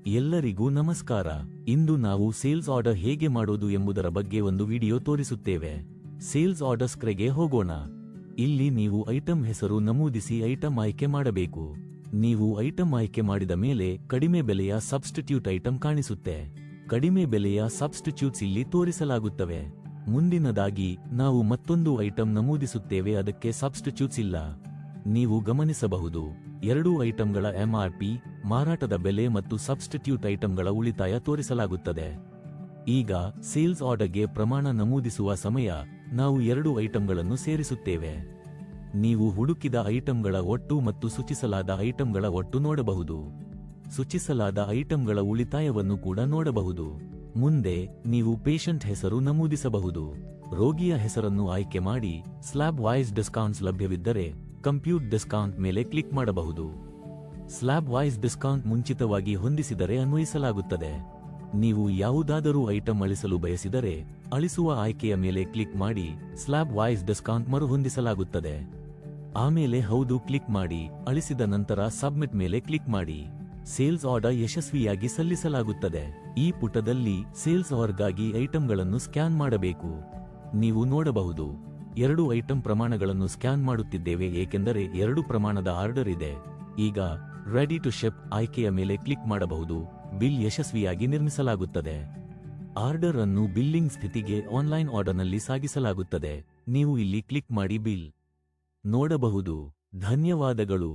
ಎಲ್ಲರಿಗೂ ನಮಸ್ಕಾರ. ಇಂದು ನಾವು ಸೇಲ್ಸ್ ಆರ್ಡರ್ ಹೇಗೆ ಮಾಡೋದು ಎಂಬುದರ ಬಗ್ಗೆ ಒಂದು ವಿಡಿಯೋ ತೋರಿಸುತ್ತೇವೆ. ಸೇಲ್ಸ್ ಆರ್ಡರ್ ಸ್ಕ್ರೀನ್ಗೆ ಹೋಗೋಣ. ಇಲ್ಲಿ ನೀವು ಐಟಂ ಹೆಸರು ನಮೂದಿಸಿ ಐಟಂ ಆಯ್ಕೆ ಮಾಡಬೇಕು. ನೀವು ಐಟಂ ಆಯ್ಕೆ ಮಾಡಿದ ಮೇಲೆ ಕಡಿಮೆ ಬೆಲೆಯ ಸಬ್ಸ್ಟಿಟ್ಯೂಟ್ ಐಟಂ ಕಾಣಿಸುತ್ತೆ. ಕಡಿಮೆ ಬೆಲೆಯ ಸಬ್ಸ್ಟಿಟ್ಯೂಟ್ಸ್ ಇಲ್ಲಿ ತೋರಿಸಲಾಗುತ್ತವೆ. ಮುಂದಿನದಾಗಿ ನಾವು ಮತ್ತೊಂದು ಐಟಂ ನಮೂದಿಸುತ್ತೇವೆ, ಅದಕ್ಕೆ ಸಬ್ಸ್ಟಿಟ್ಯೂಟ್ಸ್ ಇಲ್ಲ. ನೀವು ಗಮನಿಸಬಹುದು, ಎರಡೂ ಐಟಂಗಳ MRP, ಮಾರಾಟದ ಬೆಲೆ ಮತ್ತು ಸಬ್ಸ್ಟಿಟ್ಯೂಟ್ ಐಟಂಗಳ ಉಳಿತಾಯ ತೋರಿಸಲಾಗುತ್ತದೆ. ಈಗ ಸೇಲ್ಸ್ ಆರ್ಡರ್ಗೆ ಪ್ರಮಾಣ ನಮೂದಿಸುವ ಸಮಯ ನಾವು ಎರಡು ಐಟಂಗಳನ್ನು ಸೇರಿಸುತ್ತೇವೆ. ನೀವು ಹುಡುಕಿದ ಐಟಂಗಳ ಒಟ್ಟು ಮತ್ತು ಸೂಚಿಸಲಾದ ಐಟಂಗಳ ಒಟ್ಟು ನೋಡಬಹುದು. ಸೂಚಿಸಲಾದ ಐಟಂಗಳ ಉಳಿತಾಯವನ್ನು ಕೂಡ ನೋಡಬಹುದು. ಮುಂದೆ ನೀವು ಪೇಷಂಟ್ ಹೆಸರು ನಮೂದಿಸಬಹುದು. ರೋಗಿಯ ಹೆಸರನ್ನು ಆಯ್ಕೆ ಮಾಡಿ ಸ್ಲ್ಯಾಬ್ ವೈಸ್ ಡಿಸ್ಕೌಂಟ್ಸ್ ಲಭ್ಯವಿದ್ದರೆ ಕಂಪ್ಯೂಟ್ ಡಿಸ್ಕೌಂಟ್ ಮೇಲೆ ಕ್ಲಿಕ್ ಮಾಡಬಹುದು. ಸ್ಲ್ಯಾಬ್ ವೈಸ್ ಡಿಸ್ಕೌಂಟ್ ಮುಂಚಿತವಾಗಿ ಹೊಂದಿಸಿದರೆ ಅನ್ವಯಿಸಲಾಗುತ್ತದೆ. ನೀವು ಯಾವುದಾದರೂ ಐಟಂ ಅಳಿಸಲು ಬಯಸಿದರೆ ಅಳಿಸುವ ಆಯ್ಕೆಯ ಮೇಲೆ ಕ್ಲಿಕ್ ಮಾಡಿ ಸ್ಲ್ಯಾಬ್ ವೈಸ್ ಡಿಸ್ಕೌಂಟ್ ಮರುಹೊಂದಿಸಲಾಗುತ್ತದೆ. ಆಮೇಲೆ ಹೌದು ಕ್ಲಿಕ್ ಮಾಡಿ. ಅಳಿಸಿದ ನಂತರ ಸಬ್ಮಿಟ್ ಮೇಲೆ ಕ್ಲಿಕ್ ಮಾಡಿ. ಸೇಲ್ಸ್ ಆರ್ಡರ್ ಯಶಸ್ವಿಯಾಗಿ ಸಲ್ಲಿಸಲಾಗುತ್ತದೆ. ಈ ಪುಟದಲ್ಲಿ ಸೇಲ್ಸ್ ಆರ್ಡರ್ಗಾಗಿ ಐಟಂಗಳನ್ನು ಸ್ಕ್ಯಾನ್ ಮಾಡಬೇಕು. ನೀವು ನೋಡಬಹುದು, ಎರಡು ಐಟಂ ಪ್ರಮಾಣಗಳನ್ನು ಸ್ಕ್ಯಾನ್ ಮಾಡುತ್ತಿದ್ದೇವೆ ಏಕೆಂದರೆ ಎರಡು ಪ್ರಮಾಣದ ಆರ್ಡರ್ ಇದೆ. ಈಗ ರೆಡಿ ಟು ಶಿಪ್ ಆಯ್ಕೆಯ ಮೇಲೆ ಕ್ಲಿಕ್ ಮಾಡಬಹುದು. ಬಿಲ್ ಯಶಸ್ವಿಯಾಗಿ ನಿರ್ಮಿಸಲಾಗುತ್ತದೆ. ಆರ್ಡರ್ ಅನ್ನು ಬಿಲ್ಲಿಂಗ್ ಸ್ಥಿತಿಗೆ ಆನ್ಲೈನ್ ಆರ್ಡರ್ನಲ್ಲಿ ಸಾಗಿಸಲಾಗುತ್ತದೆ. ನೀವು ಇಲ್ಲಿ ಕ್ಲಿಕ್ ಮಾಡಿ ಬಿಲ್ ನೋಡಬಹುದು. ಧನ್ಯವಾದಗಳು.